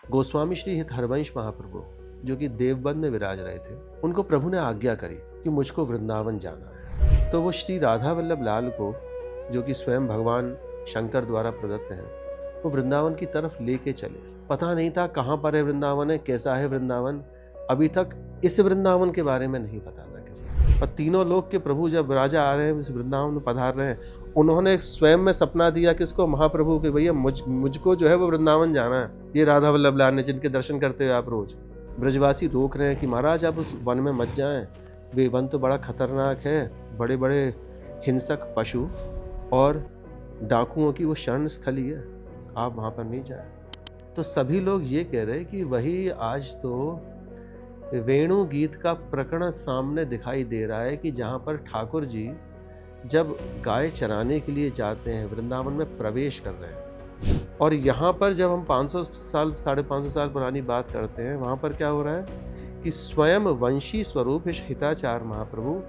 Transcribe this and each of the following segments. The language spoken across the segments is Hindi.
गोस्वामी श्री हरवंश महाप्रभु जो कि देवबंद में विराज रहे थे, उनको प्रभु ने आज्ञा करी कि मुझको वृंदावन जाना है। तो वो श्री राधा वल्लभ लाल को, जो कि स्वयं भगवान शंकर द्वारा प्रदत्त हैं, वो वृंदावन की तरफ लेके चले। पता नहीं था कहाँ पर है वृंदावन, है कैसा है वृंदावन, अभी तक इस वृंदावन के बारे में नहीं पता था किसी को। और तीनों लोक के प्रभु जब राजा आ रहे हैं, इस वृंदावन में पधार रहे हैं, उन्होंने स्वयं में सपना दिया किसको, महाप्रभु के, भैया मुझको जो है वो वृंदावन जाना है। ये राधा वल्लभ लाल ने, जिनके दर्शन करते हुए आप रोज। ब्रजवासी रोक रहे हैं कि महाराज आप उस वन में मत जाएं, वे वन तो बड़ा खतरनाक है, बड़े बड़े हिंसक पशु और डाकुओं की वो शरण स्थली है, आप वहाँ पर नहीं जाएं। तो सभी लोग ये कह रहे हैं कि वही आज तो वेणु गीत का प्रकरण सामने दिखाई दे रहा है कि जहाँ पर ठाकुर जी जब गाय चराने के लिए जाते हैं, वृंदावन में प्रवेश कर रहे हैं, और यहाँ पर जब हम 500 साल 550 साल पुरानी बात करते हैं, वहाँ पर क्या हो रहा है कि स्वयं वंशी स्वरूप हिताचार महाप्रभु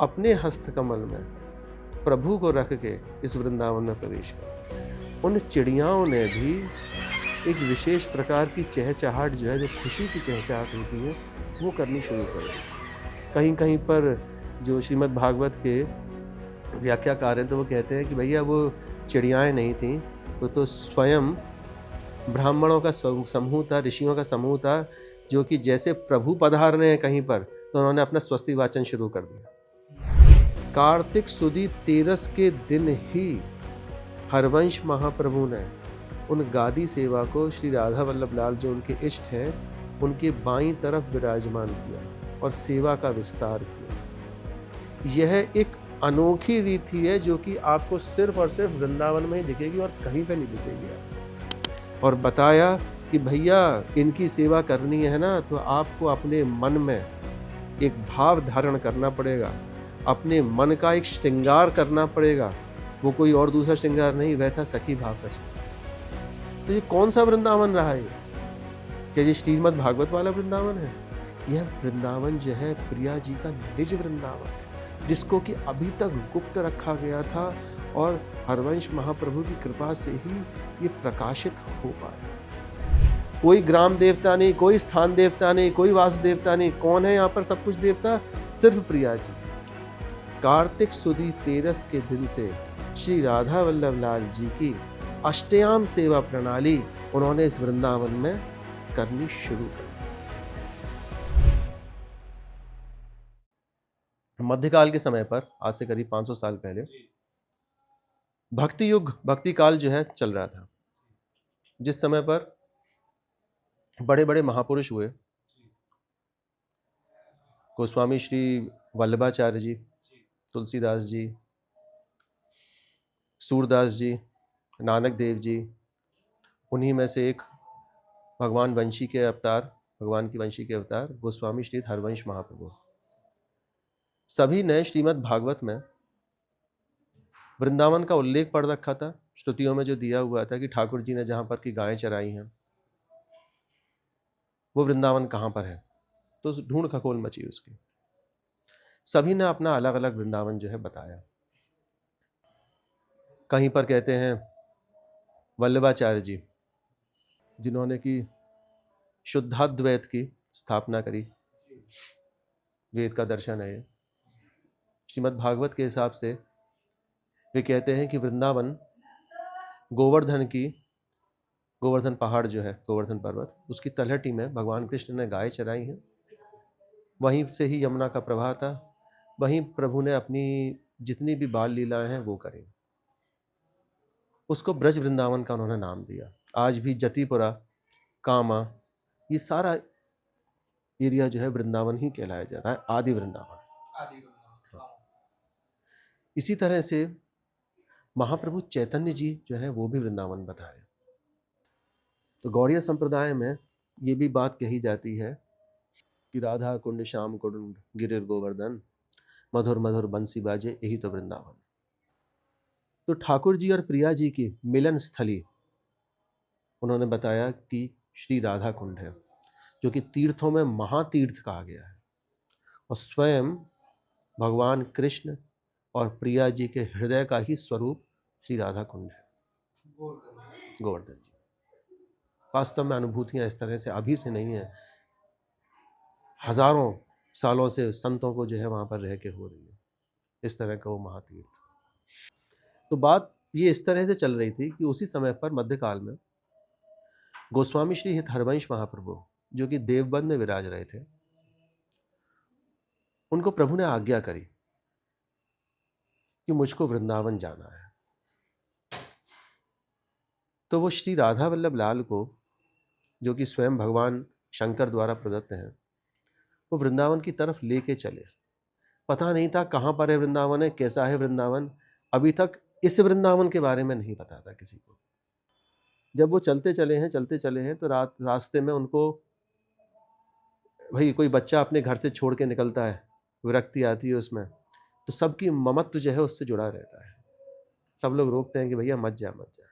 अपने हस्तकमल में प्रभु को रख के इस वृंदावन में प्रवेश कर। उन चिड़ियाओं ने भी एक विशेष प्रकार की चहचहाट जो है, जो खुशी की चहचहाट होती है, वो करनी शुरू कर दी। कहीं कहीं पर जो श्रीमद् भागवत के व्याख्याकार हैं तो वो कहते हैं कि भैया वो चिड़ियाएँ नहीं थीं, वो तो स्वयं ब्राह्मणों का समूह था, ऋषियों का समूह था, जो कि जैसे प्रभु पधार रहे हैं कहीं पर, तो उन्होंने अपना स्वस्ति वाचन शुरू कर दिया। कार्तिक सुदी 13 के दिन ही हरवंश महाप्रभु ने उन गादी सेवा को श्री राधा वल्लभ लाल जो उनके इष्ट हैं, उनके बाईं तरफ विराजमान किया और सेवा का विस्तार किया। यह एक अनोखी रीति है जो कि आपको सिर्फ और सिर्फ वृंदावन में ही दिखेगी और कहीं पे नहीं दिखेगी। और बताया कि भैया इनकी सेवा करनी है ना, तो आपको अपने मन में एक भाव धारण करना पड़ेगा, अपने मन का एक श्रृंगार करना पड़ेगा। वो कोई और दूसरा श्रृंगार नहीं, वह था सखी भाव का श्रृंगार। तो ये कौन सा वृंदावन रहा है? क्या ये श्रीमद् भागवत वाला वृंदावन है? यह वृंदावन जो है प्रिया जी का निज वृंदावन है, जिसको कि अभी तक गुप्त रखा गया था, और हरवंश महाप्रभु की कृपा से ही ये प्रकाशित हो पाया। कोई ग्राम देवता नहीं, कोई स्थान देवता नहीं, कोई वास देवता नहीं। कौन है यहाँ पर सब कुछ देवता? सिर्फ प्रिया जी। कार्तिक सुदी 13 के दिन से श्री राधा वल्लभ लाल जी की अष्टयाम सेवा प्रणाली उन्होंने इस वृंदावन में करनी शुरू कर। मध्यकाल के समय पर, आज से करीब 500 साल पहले, भक्ति युग, भक्ति काल जो है चल रहा था, जिस समय पर बड़े बड़े महापुरुष हुए। गोस्वामी श्री वल्लभाचार्य जी, तुलसीदास जी, सूरदास जी, नानक देव जी, उन्हीं में से एक भगवान वंशी के अवतार, भगवान की वंशी के अवतार गोस्वामी श्री हरवंश महाप्रभु, सभी ने श्रीमद् भागवत में वृंदावन का उल्लेख पढ़ रखा था। श्रुतियों में जो दिया हुआ था कि ठाकुर जी ने जहाँ पर की गायें चराई हैं, वो वृंदावन कहाँ पर है, तो ढूंढ खगोल मची उसकी। सभी ने अपना अलग अलग वृंदावन जो है बताया। कहीं पर कहते हैं वल्लभाचार्य जी, जिन्होंने की शुद्धाद्वैत की स्थापना करी, वेद का दर्शन है। श्रीमद् भागवत के हिसाब से वे कहते हैं कि वृंदावन गोवर्धन पहाड़ जो है, गोवर्धन पर्वत, उसकी तलहटी में भगवान कृष्ण ने गाय चराई हैं। वहीं से ही यमुना का प्रवाह था, वहीं प्रभु ने अपनी जितनी भी बाल लीलाएं हैं वो करी। उसको ब्रज वृंदावन का उन्होंने नाम दिया। आज भी जतिपुरा, कामा, ये सारा एरिया जो है वृंदावन ही कहलाया जाता है, आदि वृंदावन। इसी तरह से महाप्रभु चैतन्य जी जो है वो भी वृंदावन बताए। तो गौड़ीय संप्रदाय में ये भी बात कही जाती है कि राधा कुंड श्याम कुंड गिरिर गोवर्धन, मधुर मधुर बंसी बाजे, यही तो वृंदावन। तो ठाकुर जी और प्रिया जी की मिलन स्थली उन्होंने बताया कि श्री राधा कुंड है, जो कि तीर्थों में महातीर्थ कहा गया है, और स्वयं भगवान कृष्ण और प्रिया जी के हृदय का ही स्वरूप श्री राधा कुंड है, गोवर्धन जी। वास्तव में अनुभूतियाँ इस तरह से अभी से नहीं है, हजारों सालों से संतों को जो है वहाँ पर रह के हो रही है इस तरह का वो महातीर्थ। तो बात ये इस तरह से चल रही थी कि उसी समय पर मध्यकाल में गोस्वामी श्री हित हरवंश महाप्रभु जो कि देवबंद में विराज रहे थे, उनको प्रभु ने आज्ञा करी कि मुझको वृंदावन जाना है। तो वो श्री राधा वल्लभ लाल को, जो कि स्वयं भगवान शंकर द्वारा प्रदत्त हैं, वो वृंदावन की तरफ लेके चले। पता नहीं था कहाँ पर है वृंदावन है, कैसा है वृंदावन, अभी तक इस वृंदावन के बारे में नहीं पता था किसी को। जब वो चलते चले हैं तो रास्ते में उनको भाई कोई बच्चा अपने घर से छोड़ के निकलता है, विरक्ति आती है उसमें, तो सबकी ममत्व जो है उससे जुड़ा रहता है। सब लोग रोकते हैं कि भैया मत जा मत जा।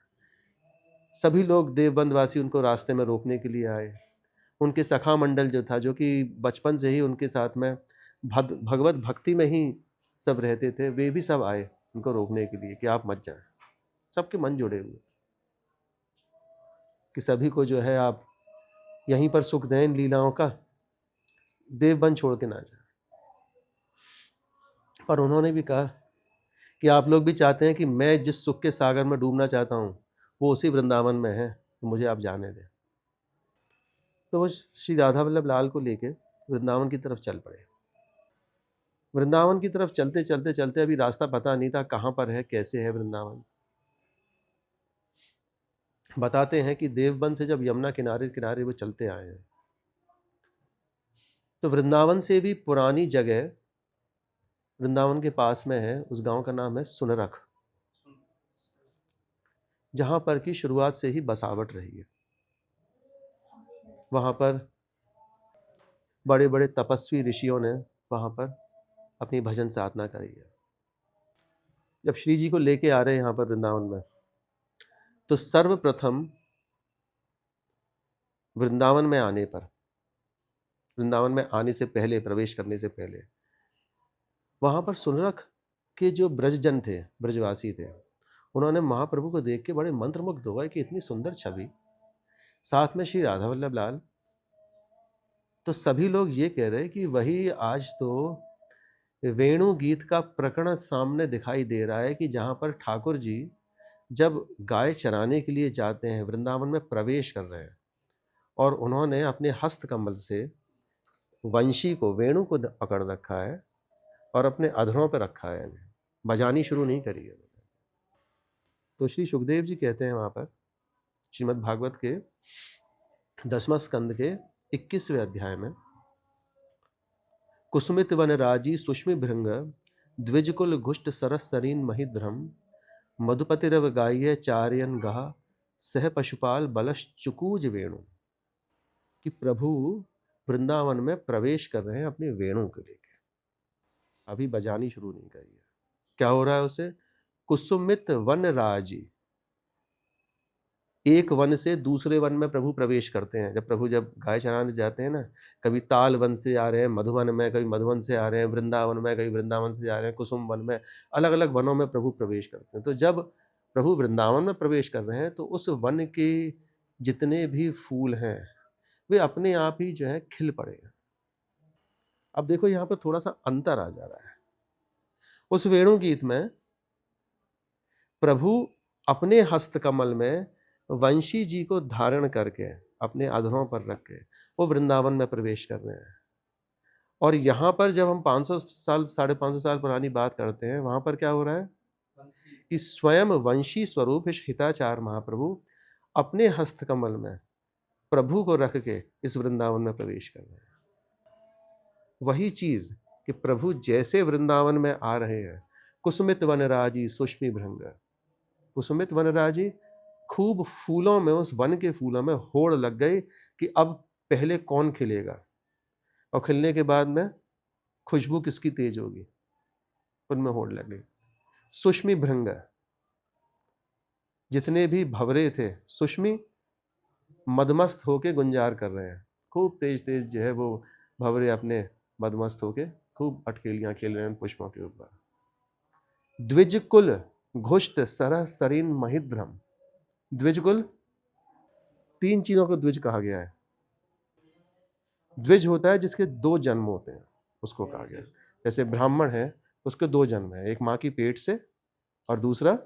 सभी लोग देवबंदवासी उनको रास्ते में रोकने के लिए आए। उनके सखा मंडल जो था, जो कि बचपन से ही उनके साथ में भगवत भक्ति में ही सब रहते थे, वे भी सब आए उनको रोकने के लिए कि आप मत जाएं। सबके मन जुड़े हुए कि सभी को जो है आप यहीं पर सुख दें इन लीलाओं का, देवबंद छोड़ के ना जाए। पर उन्होंने भी कहा कि आप लोग भी चाहते हैं कि मैं जिस सुख के सागर में डूबना चाहता हूँ वो उसी वृंदावन में है, तो मुझे आप जाने दें। तो वो श्री राधा वल्लभ लाल को लेके वृंदावन की तरफ चल पड़े। वृंदावन की तरफ चलते अभी रास्ता पता नहीं था कहाँ पर है, कैसे है वृंदावन। बताते हैं कि देवबंद से जब यमुना किनारे किनारे वो चलते आए हैं, तो वृंदावन से भी पुरानी जगह वृंदावन के पास में है, उस गांव का नाम है सुनरख, जहां पर की शुरुआत से ही बसावट रही है। वहां पर बड़े बड़े तपस्वी ऋषियों ने वहां पर अपनी भजन साधना करी है। जब श्री जी को लेके आ रहे हैं यहाँ पर वृंदावन में, तो सर्वप्रथम वृंदावन में आने पर, वृंदावन में आने से पहले, प्रवेश करने से पहले, वहां पर सुनरख के जो ब्रजजन थे, ब्रजवासी थे, उन्होंने महाप्रभु को देख के बड़े मंत्रमुग्ध हुए कि इतनी सुंदर छवि, साथ में श्री राधा वल्लभ लाल। तो सभी लोग ये कह रहे कि वही आज तो वेणु गीत का प्रकरण सामने दिखाई दे रहा है कि जहाँ पर ठाकुर जी जब गाय चराने के लिए जाते हैं, वृंदावन में प्रवेश कर रहे हैं, और उन्होंने अपने हस्त कमल से वंशी को, वेणु को पकड़ रखा है और अपने अधरों पर रखा है, बजानी शुरू नहीं करी है। तो श्री सुखदेव जी कहते हैं वहाँ पर श्रीमद् भागवत के 10वां स्कंद के 21वें अध्याय में, कुसुमित वन राजी सुष्मि भृंग द्विजकुल घुष्ट सरस सरीन महिध्रम मधुपतिरव गाह्य चार्यन गहा सह पशुपाल बलश चुकूज वेणु। कि प्रभु वृंदावन में प्रवेश कर रहे हैं अपने वेणु को लेके, अभी बजानी शुरू नहीं करी है। क्या हो रहा है उसे? कुसुमित वन राजी, एक वन से दूसरे वन में प्रभु प्रवेश करते हैं। जब गाय चराने जाते हैं ना, कभी ताल वन से आ रहे हैं मधुवन में, कभी मधुवन से आ रहे हैं वृंदावन में, कभी वृंदावन से आ रहे हैं कुसुम वन में, अलग अलग वनों में प्रभु प्रवेश करते हैं। तो जब प्रभु वृंदावन में प्रवेश कर रहे हैं तो उस वन के जितने भी फूल हैं वे अपने आप ही जो है खिल पड़े हैं। अब देखो यहाँ पर थोड़ा सा अंतर आ जा रहा है। उस वेणु गीत में प्रभु अपने हस्त कमल में वंशी जी को धारण करके अपने अधरों पर रख के वो वृंदावन में प्रवेश कर रहे हैं। और यहाँ पर जब हम 500 साल 550 साल पुरानी बात करते हैं, वहां पर क्या हो रहा है कि स्वयं वंशी स्वरूप हिताचार महाप्रभु अपने हस्त कमल में प्रभु को रख के इस वृंदावन में प्रवेश कर रहे हैं। वही चीज कि प्रभु जैसे वृंदावन में आ रहे हैं, कुसुमित वनराजी सुष्मि भृंग, कुसुमित वनराजी, खूब फूलों में, उस वन के फूलों में होड़ लग गई कि अब पहले कौन खिलेगा और खिलने के बाद में खुशबू किसकी तेज होगी, उनमें होड़ लग गई। सुष्मि भृंग, जितने भी भंवरे थे, सुष्मि मदमस्त होके गुंजार कर रहे हैं, खूब तेज तेज जो है वो भंवरे अपने मदमस्त होके खूब अटखेलियां खेल रहे हैं पुष्पों के ऊपर। द्विजकुल घुष्ट सरह सरीन महिध्रम, द्विजकुल 3 चीजों को द्विज कहा गया है। द्विज होता है जिसके 2 जन्म होते हैं, उसको कहा गया है। जैसे ब्राह्मण है, उसके 2 जन्म है, एक माँ की पेट से और दूसरा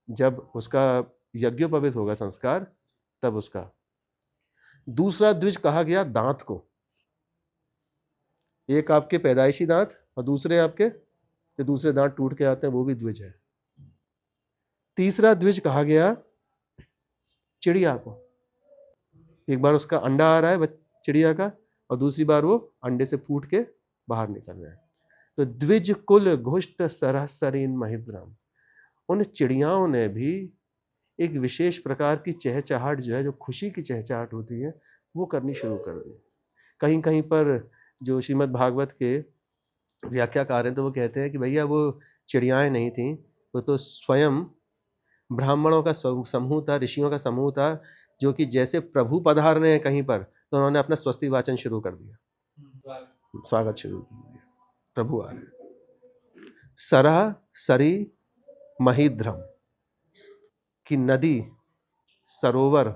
जब उसका यज्ञोपवीत होगा संस्कार तब उसका। दूसरा द्विज कहा गया दांत को, एक आपके पैदाइशी दांत और दूसरे आपके जो दूसरे दांत टूट के आते हैं वो भी द्विज है। तीसरा द्विज कहा गया चिड़िया को, एक बार उसका अंडा आ रहा है चिड़िया का और दूसरी बार वो अंडे से फूट के बाहर निकल रहा है। तो द्विज कुल घुष्ट सरसरीन महिद्राम, उन चिड़ियाओं ने भी एक विशेष प्रकार की चहचहाट जो है, जो खुशी की चहचहाट होती है, वो करनी शुरू कर दी। कहीं कहीं पर जो श्रीमद् भागवत के व्याख्याकार हैं तो वो कहते हैं कि भैया वो चिड़ियाएं नहीं थीं, वो तो स्वयं ब्राह्मणों का समूह था, ऋषियों का समूह था, जो कि जैसे प्रभु पधार रहे हैं कहीं पर तो उन्होंने अपना स्वस्ति वाचन शुरू कर दिया, स्वागत शुरू कर दिया, प्रभु आ रहे। सरह सरी महिद्रम की नदी, सरोवर,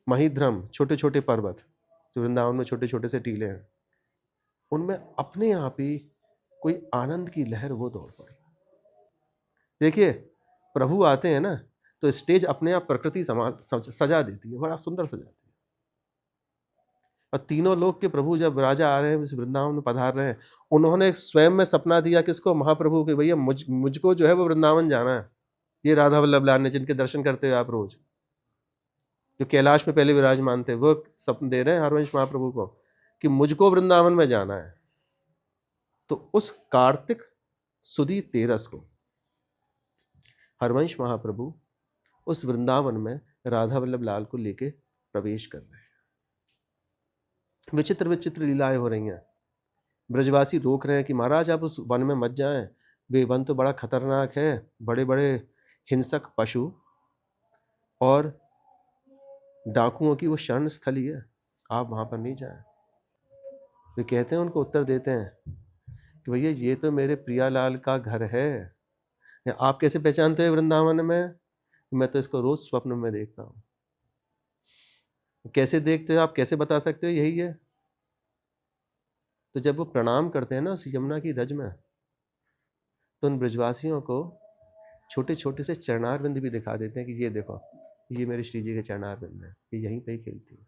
महिद्रम छोटे छोटे पर्वत जो वृंदावन में छोटे छोटे से टीले हैं, उनमें अपने आप ही कोई आनंद की लहर वो दौड़ पड़ी। देखिए प्रभु आते हैं ना तो स्टेज अपने आप प्रकृति सजा देती है, बड़ा सुंदर सजाती है। और तीनों लोग के प्रभु जब राजा आ रहे हैं, इस वृंदावन में पधार रहे हैं, उन्होंने स्वयं में सपना दिया किसको, महाप्रभु के, भैया मुझको जो है वो वृंदावन जाना है। ये राधा वल्लभ लाल ने, जिनके दर्शन करते हो आप रोज, जो कैलाश में पहले विराजमान थे, वो सपन दे रहे हैं हरवंश महाप्रभु को कि मुझको वृंदावन में जाना है। तो उस कार्तिक सुदी 13 को हरवंश महाप्रभु उस वृंदावन में राधा वल्लभ लाल को लेके प्रवेश कर रहे हैं। विचित्र विचित्र लीलाएं हो रही हैं। ब्रजवासी रोक रहे हैं कि महाराज आप उस वन में मत जाएं, वे वन तो बड़ा खतरनाक है, बड़े बड़े हिंसक पशु और डाकुओं की वो शरण स्थली है, आप वहां पर नहीं जाएं। वे कहते हैं, उनको उत्तर देते हैं कि भैया ये तो मेरे प्रियालाल का घर है, आप कैसे पहचानते हो वृंदावन में, मैं तो इसको रोज स्वप्न में देखता हूँ। कैसे देखते हो आप, कैसे बता सकते हो यही है? तो जब वो प्रणाम करते हैं ना उस यमुना की रज में, तो उन ब्रजवासियों को छोटे छोटे से चरणारविंद भी दिखा देते हैं कि ये देखो, ये मेरे श्री जी के चरणारविंद हैं, ये यहीं पे ही खेलती है।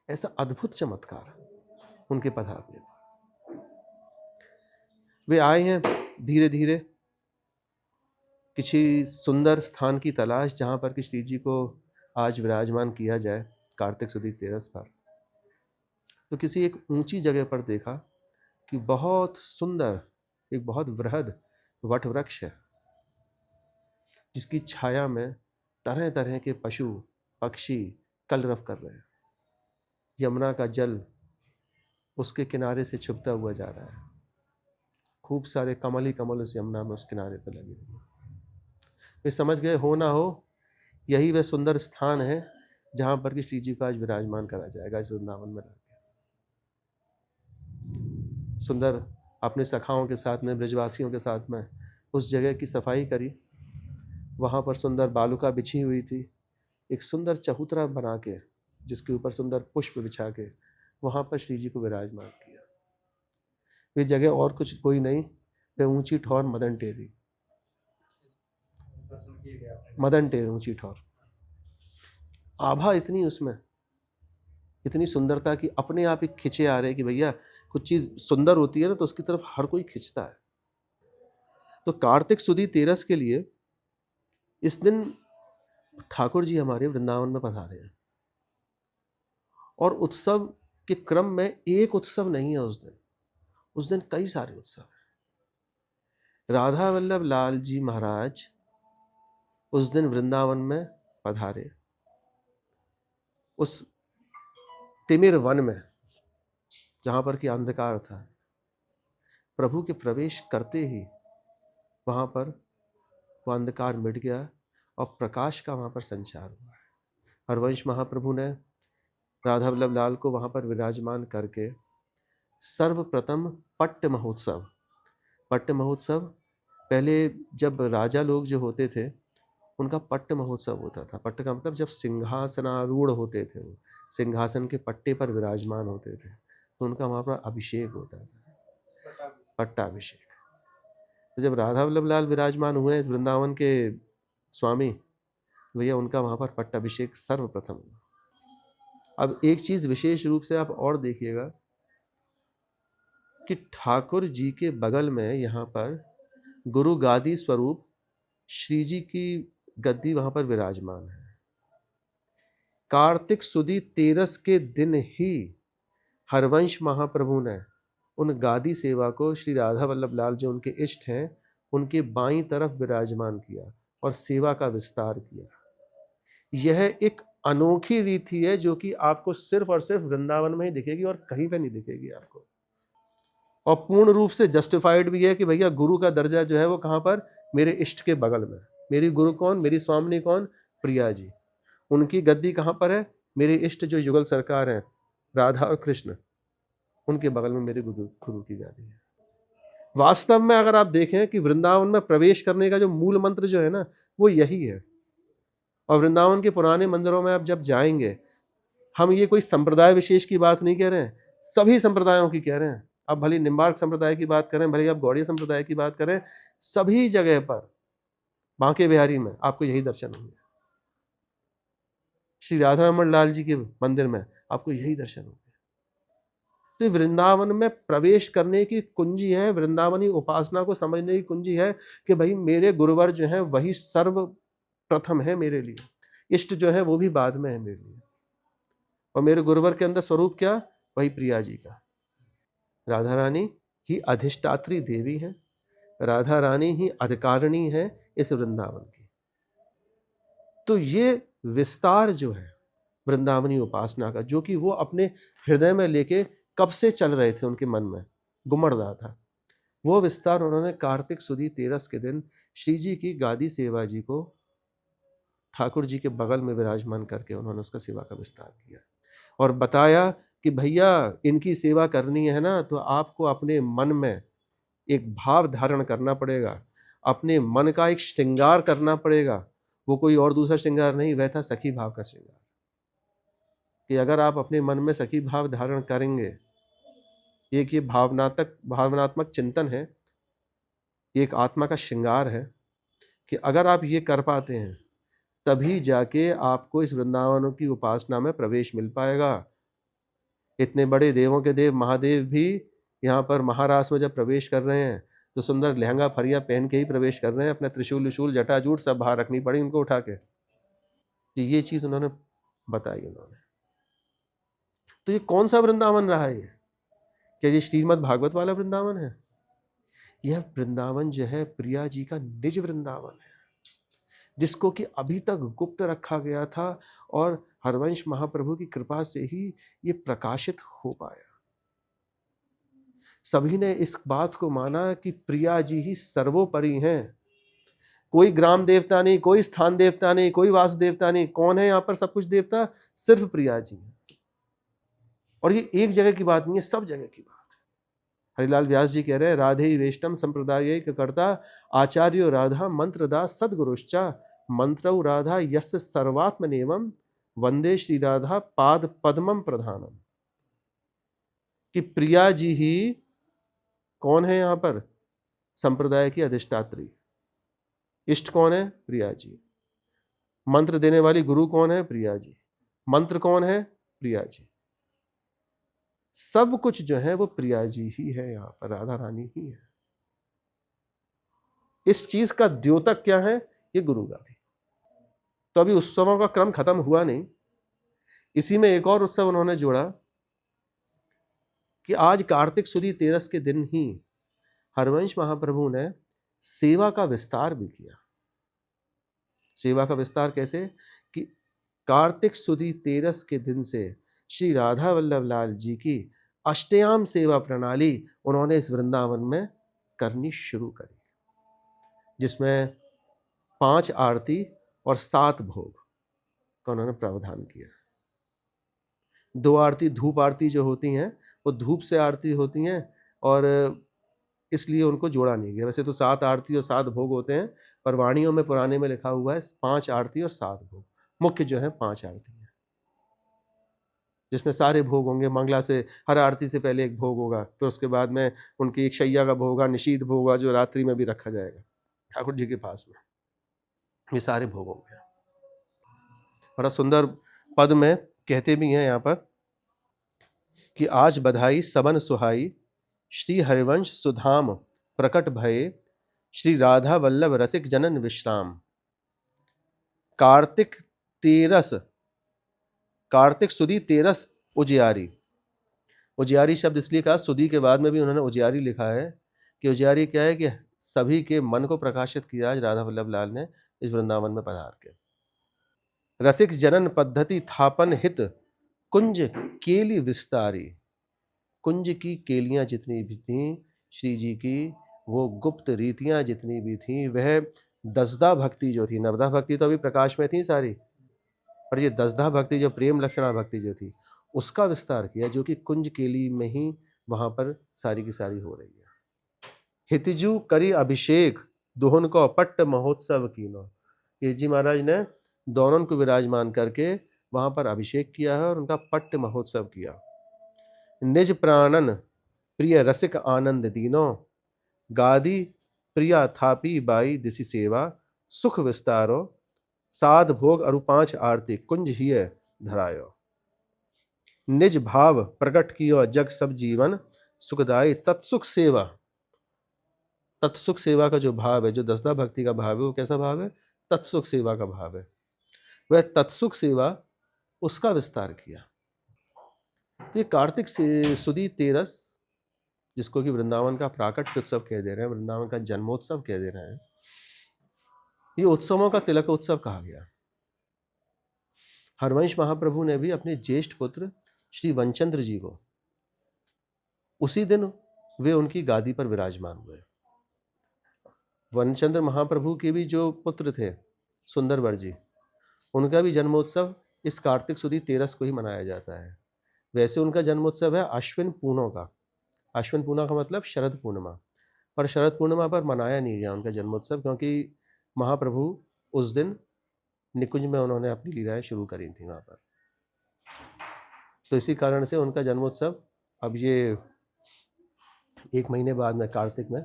ऐसा अद्भुत चमत्कार उनके पधारने पर। वे आए हैं धीरे धीरे किसी सुंदर स्थान की तलाश, जहां पर कि श्री जी को आज विराजमान किया जाए कार्तिक सुदी 13 पर। तो किसी एक ऊंची जगह पर देखा कि बहुत सुंदर एक बहुत वृहद वट वृक्ष है, जिसकी छाया में तरह तरह के पशु पक्षी कलरव कर रहे हैं। यमुना का जल उसके किनारे से छुपता हुआ जा रहा है, खूब सारे कमल ही कमल उस यमुना में उस किनारे पर लगे हुए। वे समझ गए, हो ना हो यही वह सुंदर स्थान है जहां पर कि श्री जी को आज विराजमान करा जाएगा इस वृंदावन में रहकर। सुंदर अपने सखाओं के साथ में, ब्रजवासियों के साथ में उस जगह की सफाई करी। वहां पर सुंदर बालुका बिछी हुई थी, एक सुंदर चबूतरा बना के जिसके ऊपर सुंदर पुष्प बिछा के वहां पर श्री जी को विराजमान किया। वे जगह और कुछ कोई नहीं, वह ऊंची ठौर मदन टेरी, मदन टेर ऊंची ठौर। आभा इतनी उसमें, इतनी सुंदरता की अपने आप ही खिंचे आ रहे कि भैया कुछ चीज सुंदर होती है ना तो उसकी तरफ हर कोई खिंचता है। तो कार्तिक सुदी 13 के लिए इस दिन ठाकुर जी हमारे वृंदावन में पधारे हैं। और उत्सव के क्रम में एक उत्सव नहीं है उस दिन कई सारे उत्सव हैं। राधा वल्लभ लाल जी महाराज उस दिन वृंदावन में पधारे, उस तिमिर वन में जहां पर कि अंधकार था। प्रभु के प्रवेश करते ही वहां पर वह अंधकार मिट गया और प्रकाश का वहां पर संचार हुआ है। हरवंश महाप्रभु ने राधा वल्लभ लाल को वहां पर विराजमान करके सर्वप्रथम पट्ट महोत्सव, पट्ट महोत्सव पहले जब राजा लोग जो होते थे उनका पट्ट महोत्सव होता था। पट्ट का मतलब जब सिंहासनारूढ़ होते थे, वो सिंहासन के पट्टे पर विराजमान होते थे, तो उनका वहाँ पर अभिषेक होता था, पट्टाभिषेक। तो जब राधा वल्लभ लाल विराजमान हुए इस वृंदावन के स्वामी, तो भैया उनका वहाँ पर पट्टाभिषेक सर्वप्रथम हुआ। अब एक चीज़ विशेष रूप से आप और देखिएगा कि ठाकुर जी के बगल में यहाँ पर गुरु गादी स्वरूप श्री जी की गद्दी वहाँ पर विराजमान है। कार्तिक सुदी 13 के दिन ही हरवंश महाप्रभु ने उन गादी सेवा को श्री राधा वल्लभ लाल जो उनके इष्ट हैं उनके बाईं तरफ विराजमान किया और सेवा का विस्तार किया। यह एक अनोखी रीति है जो कि आपको सिर्फ और सिर्फ वृंदावन में ही दिखेगी और कहीं पे नहीं दिखेगी आपको, और पूर्ण रूप से जस्टिफाइड भी है कि भैया गुरु का दर्जा जो है वो कहाँ पर, मेरे इष्ट के बगल में। मेरी गुरु कौन, मेरी स्वामिनी कौन, प्रिया जी। उनकी गद्दी कहाँ पर है, मेरे इष्ट जो युगल सरकार हैं राधा और कृष्ण, उनके बगल में मेरे गुरु की गद्दी है। वास्तव में अगर आप देखें कि वृंदावन में प्रवेश करने का जो मूल मंत्र जो है ना वो यही है। और वृंदावन के पुराने मंदिरों में आप जब जाएंगे, हम ये कोई संप्रदाय विशेष की बात नहीं कह रहे हैं, सभी संप्रदायों की कह रहे हैं। अब भले निम्बार्क संप्रदाय की बात करें, भले आप गौड़ीय संप्रदाय की बात करें, सभी जगह पर बांके बिहारी में आपको यही दर्शन होंगे। श्री राधा रमण लाल जी के मंदिर में आपको यही दर्शन होंगे। तो वृंदावन में प्रवेश करने की कुंजी है, वृंदावनी उपासना को समझने की कुंजी है कि भाई मेरे गुरुवर जो है वही सर्वप्रथम है मेरे लिए, इष्ट जो है वो भी बाद में है मेरे लिए। और मेरे गुरुवर के अंदर स्वरूप क्या, वही प्रिया जी का। राधा रानी ही अधिष्ठात्री देवी है, राधा रानी ही अधिकारिणी है इस वृंदावन की। तो ये विस्तार जो है वृंदावनी उपासना का, जो कि वो अपने हृदय में लेके कब से चल रहे थे, उनके मन में गुमड़ रहा था, वो विस्तार उन्होंने कार्तिक सुदी 13 के दिन श्री जी की गादी सेवा जी को ठाकुर जी के बगल में विराजमान करके उन्होंने उसका सेवा का विस्तार किया और बताया कि भैया इनकी सेवा करनी है ना तो आपको अपने मन में एक भाव धारण करना पड़ेगा, अपने मन का एक श्रृंगार करना पड़ेगा। वो कोई और दूसरा श्रृंगार नहीं, वह था सखी भाव का श्रृंगार। कि अगर आप अपने मन में सखी भाव धारण करेंगे, एक ये भावनात्मक चिंतन है, एक आत्मा का श्रृंगार है, कि अगर आप ये कर पाते हैं तभी जाके आपको इस वृंदावनों की उपासना में प्रवेश मिल पाएगा। इतने बड़े देवों के देव महादेव भी यहाँ पर महारास में जब प्रवेश कर रहे हैं तो सुंदर लहंगा फरिया पहन के ही प्रवेश कर रहे हैं, अपना त्रिशूल विशूल जटाजूट सब बाहर रखनी पड़ी उनको उठा के। तो ये चीज उन्होंने बताई उन्होंने। तो ये कौन सा वृंदावन रहा है, ये क्या ये श्रीमद् भागवत वाला वृंदावन है? यह वृंदावन जो है प्रिया जी का निज वृंदावन है, जिसको कि अभी तक गुप्त रखा गया था और हरवंश महाप्रभु की कृपा से ही ये प्रकाशित हो पाया। सभी ने इस बात को माना कि प्रिया जी ही सर्वोपरि हैं। कोई ग्राम देवता नहीं, कोई स्थान देवता नहीं, कोई वास देवता नहीं। कौन है यहाँ पर सब कुछ देवता? सिर्फ प्रिया जी है। और ये एक जगह की बात नहीं है, सब जगह की बात है। हरिलाल व्यास जी कह रहे हैं, राधे वेष्टम संप्रदाय कर्ता आचार्यो राधा मंत्रदास सदगुरुश्चा मंत्रौ राधा यस्य सर्वात्मनेवम वंदे श्री राधा पाद पद्मम प्रधानम। कि प्रिया जी ही कौन है यहाँ पर? संप्रदाय की अधिष्ठात्री। इष्ट कौन है? प्रिया जी। मंत्र देने वाली गुरु कौन है? प्रिया जी। मंत्र कौन है? प्रिया जी। सब कुछ जो है वो प्रिया जी ही है, यहाँ पर राधा रानी ही है। इस चीज का द्योतक क्या है? ये गुरु गादी। तो अभी उत्सवों का क्रम खत्म हुआ नहीं, इसी में एक और उत्सव उन्होंने जोड़ा कि आज कार्तिक सुदी 13 के दिन ही हरवंश महाप्रभु ने सेवा का विस्तार भी किया। सेवा का विस्तार कैसे? कि कार्तिक सुदी 13 के दिन से श्री राधा वल्लभ लाल जी की अष्टयाम सेवा प्रणाली उन्होंने इस वृंदावन में करनी शुरू करी, जिसमें 5 आरती और 7 भोग का उन्होंने प्रावधान किया। 2 आरती धूप आरती जो होती हैं वो धूप से आरती होती हैं, और इसलिए उनको जोड़ा नहीं गया। वैसे तो 7 आरती और 7 भोग होते हैं, पर वाणियों में पुराने में लिखा हुआ है 5 आरती और 7 भोग। मुख्य जो है 5 आरती है, जिसमें सारे भोग होंगे। मंगला से हर आरती से पहले एक भोग होगा, तो उसके बाद में उनकी एक शैया का भोग होगा, निशीथ भोग होगा जो रात्रि में भी रखा जाएगा ठाकुर जी के पास में। ये सारे भोग होंगे। बड़ा सुंदर पद में कहते भी हैं यहाँ पर कि आज बधाई सबन सुहाई, श्री हरिवंश सुधाम प्रकट भये, श्री राधा वल्लभ रसिक जनन विश्राम। कार्तिक तेरस, कार्तिक सुदी तेरस उजियारी। उजियारी शब्द इसलिए कहा, सुदी के बाद में भी उन्होंने उजियारी लिखा है कि उजियारी क्या है कि सभी के मन को प्रकाशित किया आज राधा वल्लभ लाल ने इस वृंदावन में पधार के। रसिक जनन पद्धति थापन हित, कुंज केली विस्तारी। कुंज की केलियां जितनी भी थीं श्री जी की, वो गुप्त रीतियां जितनी भी थीं, वह दसदा भक्ति जो थी, नवदा भक्ति तो अभी प्रकाश में थी सारी, पर ये दसदा भक्ति जो प्रेम लक्षणा भक्ति जो थी, उसका विस्तार किया, जो कि कुंज केली में ही वहां पर सारी की सारी हो रही है। हितजू करी अभिषेक, दोहन को पट्ट महोत्सव कीनो। ये जी महाराज ने दोनों को विराजमान करके वहां पर अभिषेक किया है और उनका पट्ट महोत्सव किया। निज प्राणन प्रिय रसिक आनंद दीनो, गादी प्रिया थापी बाई दिसी सेवा, सुख विस्तारो, साध भोग अरु 5 आरती, कुंज हिय धरायो। निज भाव प्रकट कियो जग सब जीवन, सुखदाई तत्सुख सेवा। तत्सुख सेवा का जो भाव है, जो दसदा भक्ति का भाव है, वो कैसा भाव है? तत्सुख सेवा का भाव है। वह तत्सुख सेवा उसका विस्तार किया। तो ये कार्तिक सुदी तेरस, जिसको कि वृंदावन का प्राकट्य उत्सव कह दे रहे हैं, वृंदावन का जन्मोत्सव कह दे रहे हैं, ये उत्सवों का तिलक उत्सव कहा गया। हरवंश महाप्रभु ने भी अपने ज्येष्ठ पुत्र श्री वनचंद्र जी को उसी दिन वे उनकी गादी पर विराजमान हुए। वनचंद्र महाप्रभु के भी जो पुत्र थे सुंदरवर जी, उनका भी जन्मोत्सव इस कार्तिक सुदी तेरस को ही मनाया जाता है। वैसे उनका जन्मोत्सव है अश्विन पूर्णों का। अश्विन पूर्णा का मतलब शरद पूर्णिमा, पर शरद पूर्णिमा पर मनाया नहीं गया उनका जन्मोत्सव, क्योंकि महाप्रभु उस दिन निकुंज में उन्होंने अपनी लीलाएं शुरू करी थी वहाँ पर। तो इसी कारण से उनका जन्मोत्सव अब ये 1 महीने बाद में कार्तिक में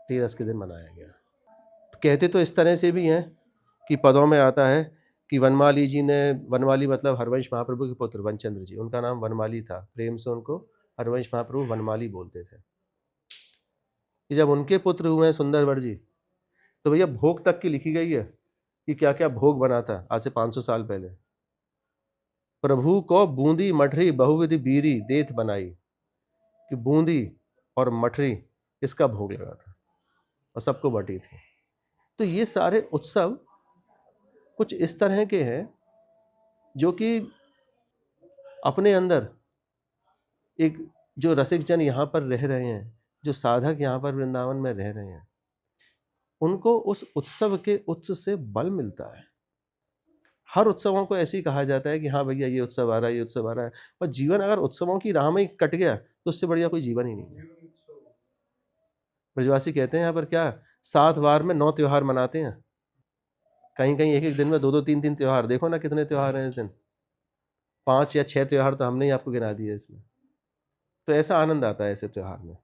तेरस के दिन मनाया गया। कहते तो इस तरह से भी हैं कि पदों में आता है कि वनमाली जी ने, वनमाली मतलब हरवंश महाप्रभु के पुत्र वनचंद्र जी, उनका नाम वनमाली था, प्रेम से उनको हरवंश महाप्रभु वनमाली बोलते थे। कि जब उनके पुत्र हुए हैं सुंदरवर जी, तो भैया भोग तक की लिखी गई है कि क्या क्या भोग बना था आज से 500 साल पहले। प्रभु को बूंदी मठरी बहुविधि बीरी देत बनाई, कि बूंदी और मठरी इसका भोग लगा था और सबको बटी थी। तो ये सारे उत्सव कुछ इस तरह के हैं जो कि अपने अंदर एक जो रसिक जन यहाँ पर रह रहे हैं, जो साधक यहाँ पर वृंदावन में रह रहे हैं, उनको उस उत्सव के उत्स से बल मिलता है। हर उत्सवों को ऐसे ही कहा जाता है कि हाँ भैया ये उत्सव आ रहा है, ये उत्सव आ रहा है, पर जीवन अगर उत्सवों की राह में कट गया तो उससे बढ़िया कोई जीवन ही नहीं है। ब्रजवासी कहते हैं यहाँ पर क्या 7 वार में 9 त्योहार मनाते हैं, कहीं कहीं एक एक दिन में 2-2 3-3 त्योहार। देखो ना कितने त्योहार हैं इस दिन, 5 या 6 त्योहार तो हमने ही आपको गिना दिए इसमें। तो ऐसा आनंद आता है ऐसे त्योहार में।